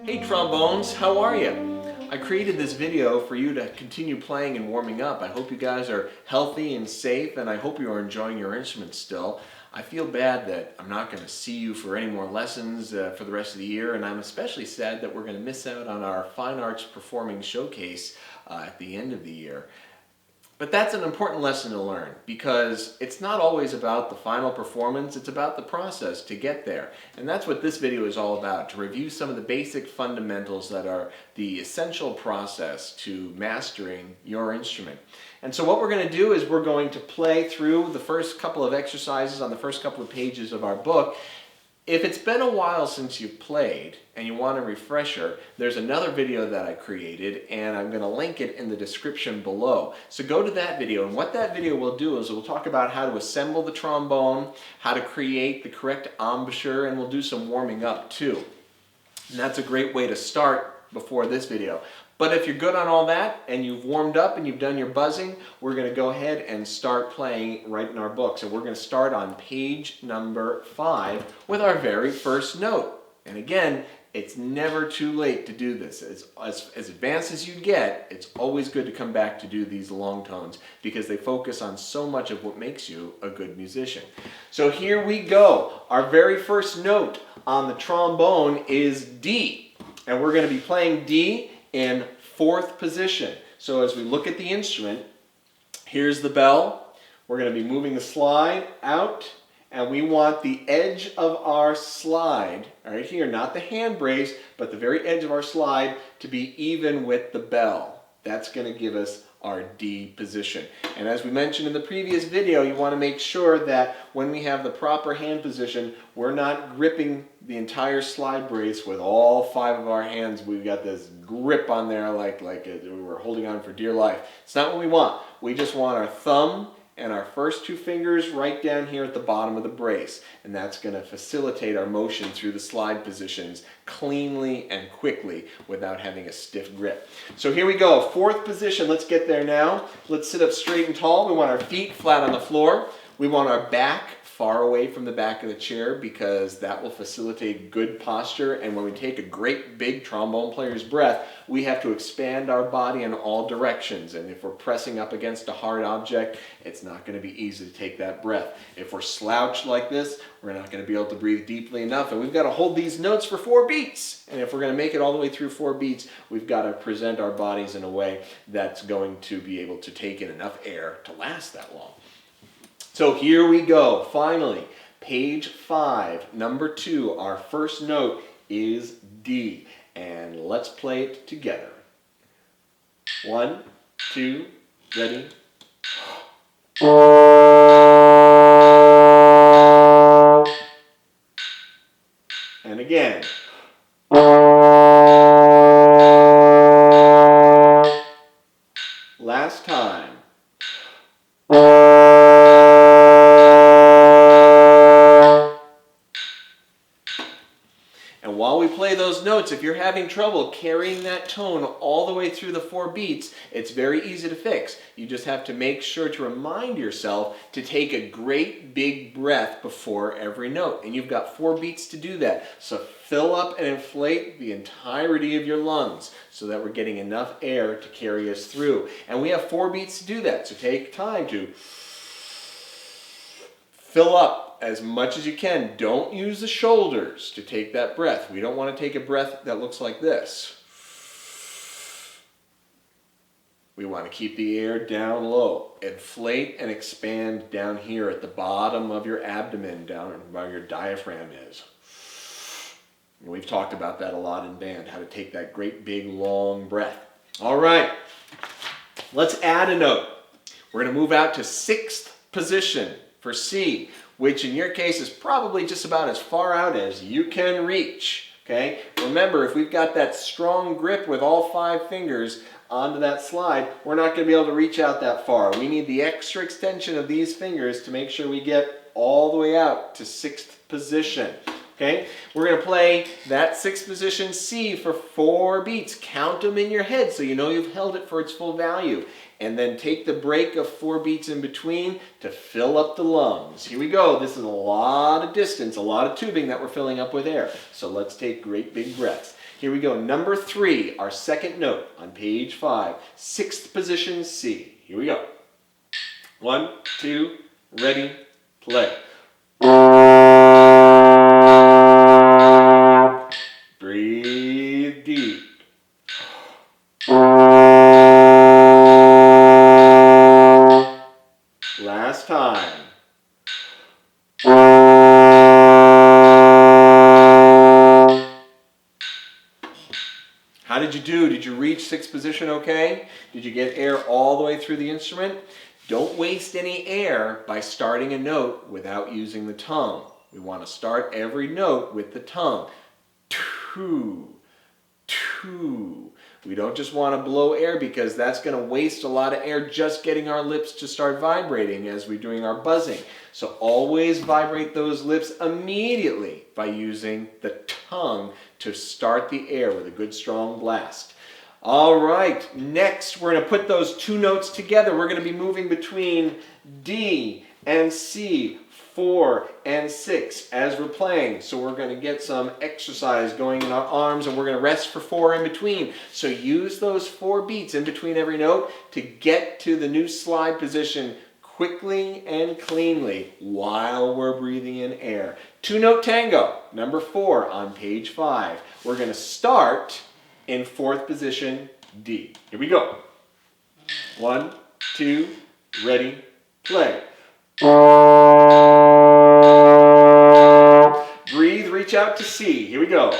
Hey trombones, how are you? I created this video for you to continue playing and warming up. I hope you guys are healthy and safe, and I hope you are enjoying your instruments still. I feel bad that I'm not going to see you for any more lessons for the rest of the year, and I'm especially sad that we're going to miss out on our Fine Arts Performing Showcase at the end of the year. But that's an important lesson to learn, because it's not always about the final performance, it's about the process to get there. And that's what this video is all about, to review some of the basic fundamentals that are the essential process to mastering your instrument. And so what we're going to do is we're going to play through the first couple of exercises on the first couple of pages of our book. If it's been a while since you've played and you want a refresher, there's another video that I created, and I'm going to link it in the description below. So go to that video, and what that video will do is we'll talk about how to assemble the trombone, how to create the correct embouchure, and we'll do some warming up too. And that's a great way to start before this video. But if you're good on all that and you've warmed up and you've done your buzzing, we're going to go ahead and start playing right in our book. So we're going to start on page number 5 with our very first note. And again, it's never too late to do this. As advanced as you get, it's always good to come back to do these long tones because they focus on so much of what makes you a good musician. So here we go. Our very first note on the trombone is D. And we're going to be playing D in 4th position. So as we look at the instrument, here's the bell. We're going to be moving the slide out, and we want the edge of our slide, right here, not the hand brace, but the very edge of our slide to be even with the bell. That's going to give us our D position. And as we mentioned in the previous video, you want to make sure that when we have the proper hand position, we're not gripping the entire slide brace with all 5 of our hands. We've got this grip on there like we're holding on for dear life. It's not what we want. We just want our thumb and our first 2 fingers right down here at the bottom of the brace. And that's going to facilitate our motion through the slide positions cleanly and quickly without having a stiff grip. So here we go, 4th position. Let's get there now. Let's sit up straight and tall. We want our feet flat on the floor. We want our back far away from the back of the chair because that will facilitate good posture. And when we take a great big trombone player's breath, we have to expand our body in all directions. And if we're pressing up against a hard object, it's not going to be easy to take that breath. If we're slouched like this, we're not going to be able to breathe deeply enough. And we've got to hold these notes for 4 beats. And if we're going to make it all the way through 4 beats, we've got to present our bodies in a way that's going to be able to take in enough air to last that long. So here we go, finally, page 5, number 2, our first note is D, and let's play it together. 1, 2, ready? And again. Last time. And while we play those notes, if you're having trouble carrying that tone all the way through the 4 beats, it's very easy to fix. You just have to make sure to remind yourself to take a great big breath before every note. And you've got 4 beats to do that. So fill up and inflate the entirety of your lungs so that we're getting enough air to carry us through. And we have 4 beats to do that, so take time to fill up as much as you can. Don't use the shoulders to take that breath. We don't want to take a breath that looks like this. We want to keep the air down low. Inflate and expand down here at the bottom of your abdomen, down where your diaphragm is. And we've talked about that a lot in band, how to take that great big long breath. All right, let's add a note. We're going to move out to 6th position for C, which in your case is probably just about as far out as you can reach. Okay? Remember, if we've got that strong grip with all 5 fingers onto that slide, we're not going to be able to reach out that far. We need the extra extension of these fingers to make sure we get all the way out to 6th position. Okay? We're going to play that 6th position C for 4 beats. Count them in your head so you know you've held it for its full value. And then take the break of 4 beats in between to fill up the lungs. Here we go. This is a lot of distance, a lot of tubing that we're filling up with air. So let's take great big breaths. Here we go. Number 3, our second note on page 5. 6th position C. Here we go. 1, 2, ready, play. Breathe deep. Last time. How did you do? Did you reach 6th position okay? Did you get air all the way through the instrument? Don't waste any air by starting a note without using the tongue. We want to start every note with the tongue. Two, two. We don't just want to blow air because that's going to waste a lot of air just getting our lips to start vibrating as we're doing our buzzing. So always vibrate those lips immediately by using the tongue to start the air with a good strong blast. All right, next we're going to put those 2 notes together. We're going to be moving between D and C, 4 and 6 as we're playing. So we're going to get some exercise going in our arms, and we're going to rest for 4 in between. So use those 4 beats in between every note to get to the new slide position quickly and cleanly while we're breathing in air. 2-note tango, number 4 on page 5. We're going to start in 4th position D. Here we go. 1, 2, ready, play. Breathe, reach out to C. Here we go.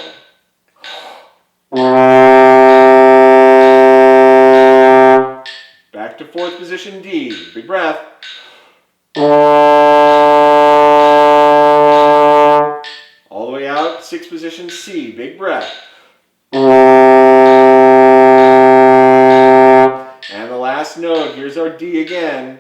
Back to 4th position D. Big breath. All the way out, 6th position C. Big breath. And the last note, here's our D again.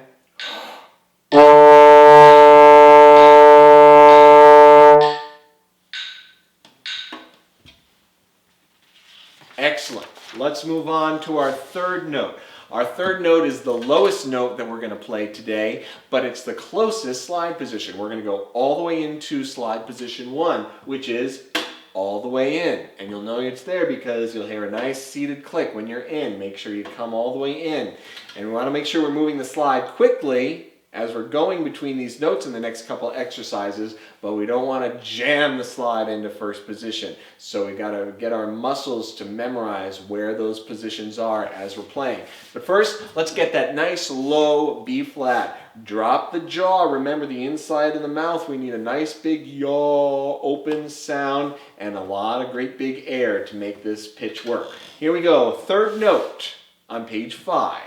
Excellent. Let's move on to our 3rd note. Our 3rd note is the lowest note that we're going to play today, but it's the closest slide position. We're going to go all the way into slide position 1, which is all the way in. And you'll know it's there because you'll hear a nice seated click when you're in. Make sure you come all the way in. And we want to make sure we're moving the slide quickly as we're going between these notes in the next couple exercises, but we don't want to jam the slide into 1st position. So we got to get our muscles to memorize where those positions are as we're playing. But first, let's get that nice low B flat. Drop the jaw. Remember, the inside of the mouth, we need a nice big yaw, open sound, and a lot of great big air to make this pitch work. Here we go. 3rd note on page 5.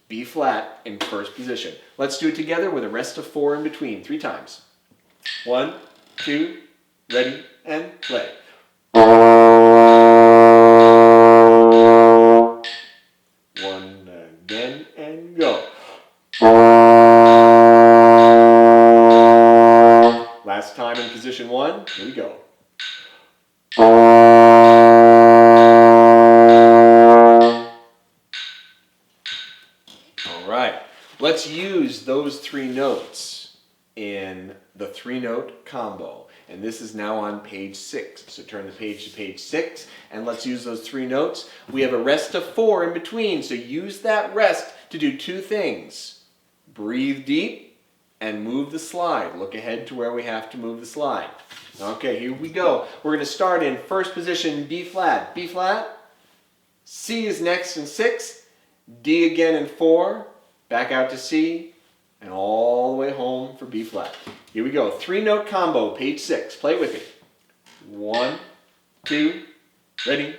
B flat in 1st position. Let's do it together with a rest of 4 in between, 3 times. 1, 2, ready, and play. One again, and go. Last time in position 1, here we go. Let's use those 3 notes in the 3-note combo. And this is now on page 6. So turn the page to page 6 and let's use those 3 notes. We have a rest of 4 in between. So use that rest to do 2 things. Breathe deep and move the slide. Look ahead to where we have to move the slide. Okay, here we go. We're going to start in 1st position, B flat. B flat. C is next in 6. D again in 4. Back out to C, and all the way home for B flat. Here we go. 3-note combo, page 6. Play with me. 1, 2, ready.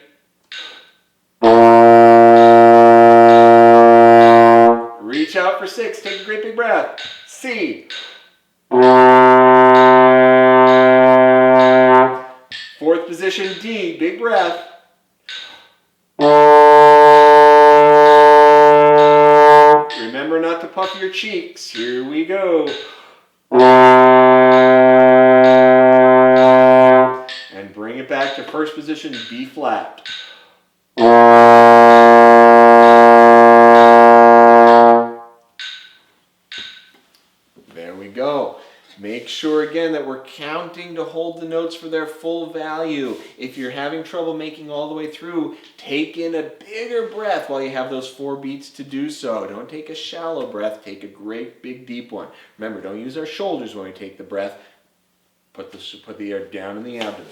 Reach out for 6. Take a great big breath. C. 4th position, D. Big breath. Remember not to puff your cheeks. Here we go. And bring it back to 1st position, B flat. There we go. Make sure again that we're counting to hold the notes for their full value. If you're having trouble making all the way through, take in a bigger breath while you have those 4 beats to do so. Don't take a shallow breath, take a great big deep one. Remember, don't use our shoulders when we take the breath. Put the air down in the abdomen.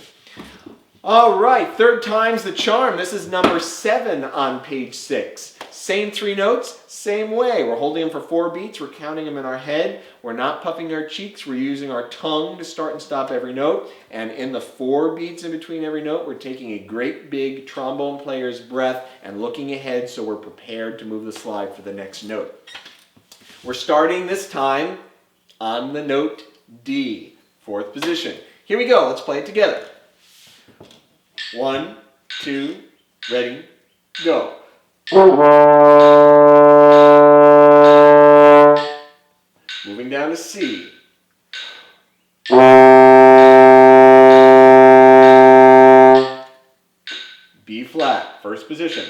All right, third time's the charm. This is number 7 on page 6. Same 3 notes, same way. We're holding them for 4 beats. We're counting them in our head. We're not puffing our cheeks. We're using our tongue to start and stop every note. And in the 4 beats in between every note, we're taking a great big trombone player's breath and looking ahead so we're prepared to move the slide for the next note. We're starting this time on the note D, 4th position. Here we go. Let's play it together. 1, 2, ready, go. Moving down to C. B flat, 1st position.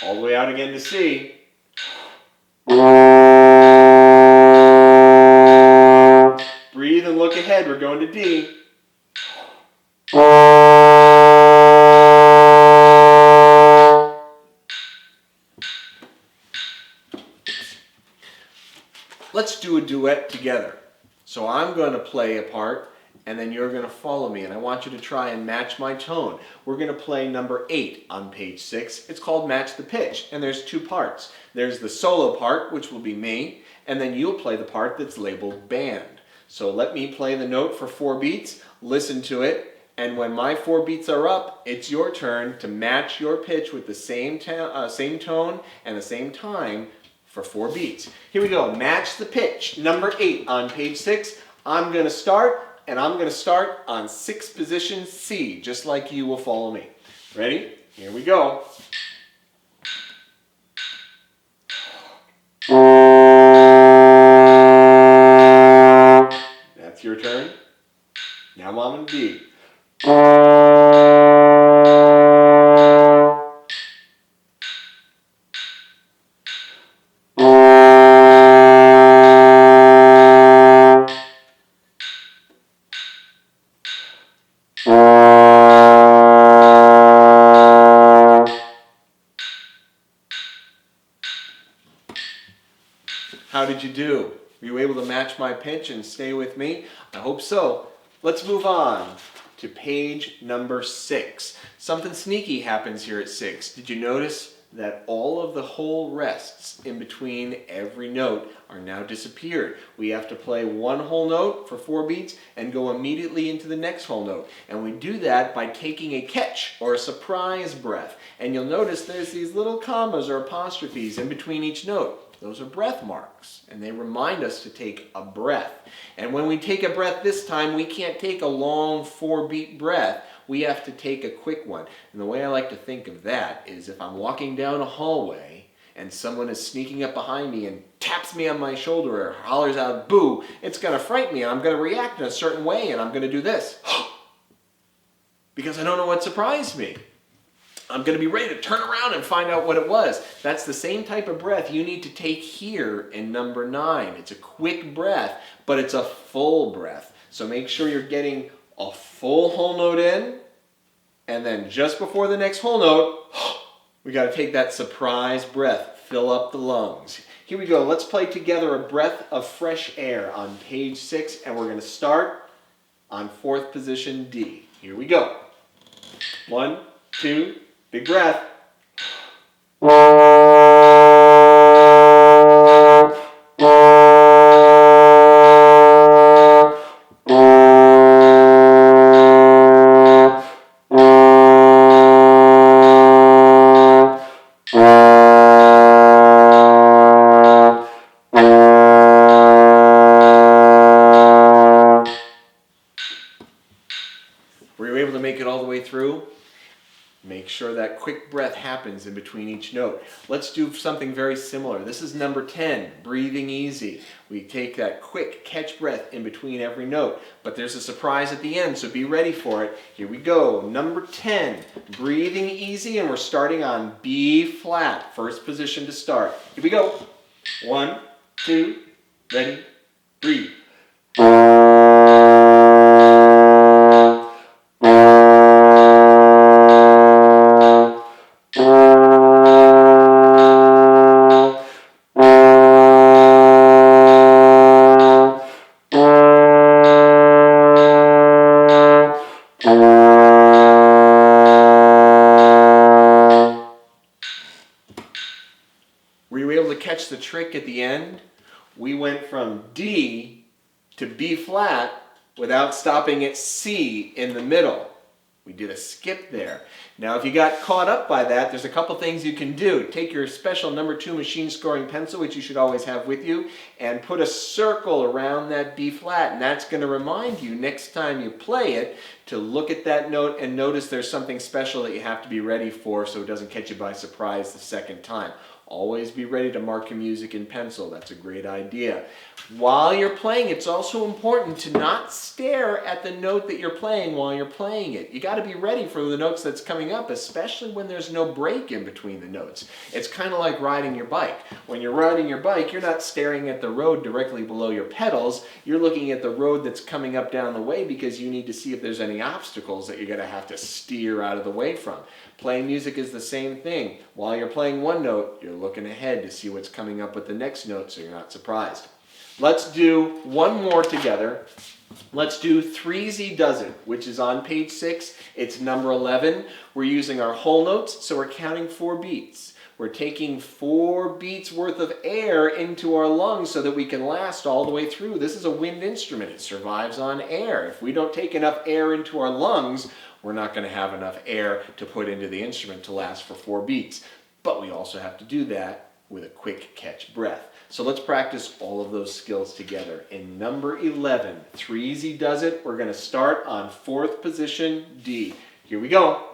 All the way out again to C. Breathe and look ahead. We're going to D. Let's do a duet together. So I'm going to play a part and then you're going to follow me, and I want you to try and match my tone. We're going to play number 8 on page 6. It's called Match the Pitch, and there's 2 parts. There's the solo part, which will be me, and then you'll play the part that's labeled band. So let me play the note for 4 beats, listen to it, and when my 4 beats are up, it's your turn to match your pitch with the same tone and the same time for 4 beats. Here we go. Match the pitch. Number 8 on page 6. I'm going to start, and I'm going to start on 6th position C, just like you will follow me. Ready? Here we go. That's your turn. Now I'm on D. How did you do? Were you able to match my pitch and stay with me? I hope so. Let's move on to page number 6. Something sneaky happens here at 6. Did you notice that all of the whole rests in between every note are now disappeared? We have to play one whole note for 4 beats and go immediately into the next whole note. And we do that by taking a catch or a surprise breath. And you'll notice there's these little commas or apostrophes in between each note. Those are breath marks, and they remind us to take a breath. And when we take a breath this time, we can't take a long 4-beat breath. We have to take a quick one. And the way I like to think of that is if I'm walking down a hallway and someone is sneaking up behind me and taps me on my shoulder or hollers out, boo, it's going to frighten me. I'm going to react in a certain way, and I'm going to do this. Because I don't know what surprised me. I'm going to be ready to turn around and find out what it was. That's the same type of breath you need to take here in number 9. It's a quick breath, but it's a full breath. So make sure you're getting a full whole note in, and then just before the next whole note, we got to take that surprise breath, fill up the lungs. Here we go. Let's play together a breath of fresh air on page 6, and we're going to start on 4th position D. Here we go. 1, 2, big breath. Were you able to make it all the way through? Make sure that that quick breath happens in between each note. Let's do something very similar. This is number 10, breathing easy. We take that quick catch breath in between every note, but there's a surprise at the end, so be ready for it. Here we go. Number 10, breathing easy, and we're starting on B flat, first position to start. Here we go. 1, 2, ready, breathe. Were you able to catch the trick at the end? We went from D to B flat without stopping at C in the middle. We did a skip there. Now if you got caught up by that, there's a couple things you can do. Take your special number 2 machine scoring pencil, which you should always have with you, and put a circle around that B flat, and that's going to remind you next time you play it to look at that note and notice there's something special that you have to be ready for so it doesn't catch you by surprise the second time. Always be ready to mark your music in pencil. That's a great idea. While you're playing, it's also important to not stare at the note that you're playing while you're playing it. You got to be ready for the notes that's coming up, especially when there's no break in between the notes. It's kind of like riding your bike. When you're riding your bike, you're not staring at the road directly below your pedals. You're looking at the road that's coming up down the way because you need to see if there's any obstacles that you're going to have to steer out of the way from. Playing music is the same thing. While you're playing one note, you're looking ahead to see what's coming up with the next note so you're not surprised. Let's do one more together. Let's do 3Z Does It, which is on page 6. It's number 11. We're using our whole notes, so we're counting 4 beats. We're taking 4 beats worth of air into our lungs so that we can last all the way through. This is a wind instrument. It survives on air. If we don't take enough air into our lungs, we're not going to have enough air to put into the instrument to last for 4 beats. But we also have to do that with a quick catch breath. So let's practice all of those skills together. In number 11, 3Z Does It. We're going to start on 4th position, D. Here we go.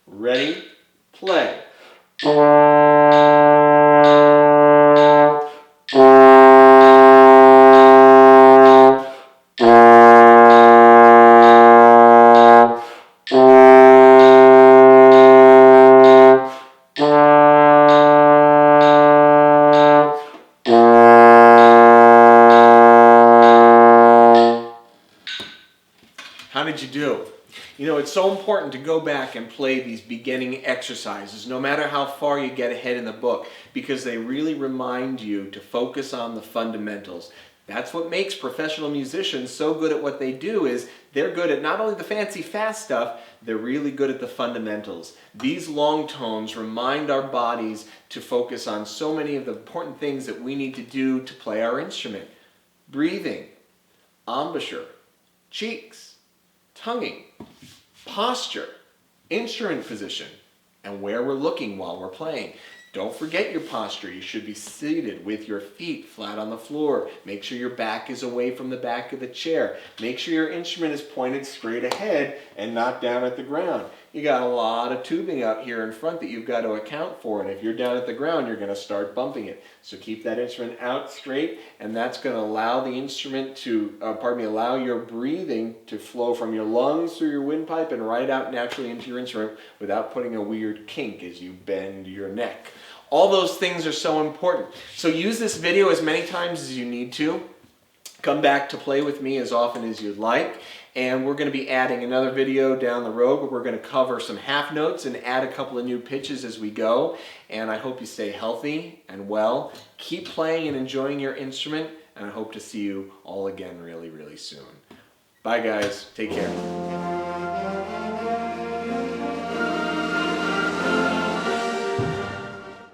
Ready, play. How did you do? You know, it's so important to go back and play these beginning exercises, no matter how far you get ahead in the book, because they really remind you to focus on the fundamentals. That's what makes professional musicians so good at what they do, is they're good at not only the fancy fast stuff, they're really good at the fundamentals. These long tones remind our bodies to focus on so many of the important things that we need to do to play our instrument. Breathing, embouchure, cheeks, tonguing, posture, instrument position, and where we're looking while we're playing. Don't forget your posture. You should be seated with your feet flat on the floor. Make sure your back is away from the back of the chair. Make sure your instrument is pointed straight ahead and not down at the ground. You got a lot of tubing out here in front that you've got to account for, and if you're down at the ground, you're going to start bumping it. So keep that instrument out straight, and that's going to allow the instrument to, allow your breathing to flow from your lungs through your windpipe and right out naturally into your instrument without putting a weird kink as you bend your neck. All those things are so important. So use this video as many times as you need to. Come back to play with me as often as you'd like. And we're going to be adding another video down the road where we're going to cover some half notes and add a couple of new pitches as we go. And I hope you stay healthy and well. Keep playing and enjoying your instrument. And I hope to see you all again really, really soon. Bye guys. Take care.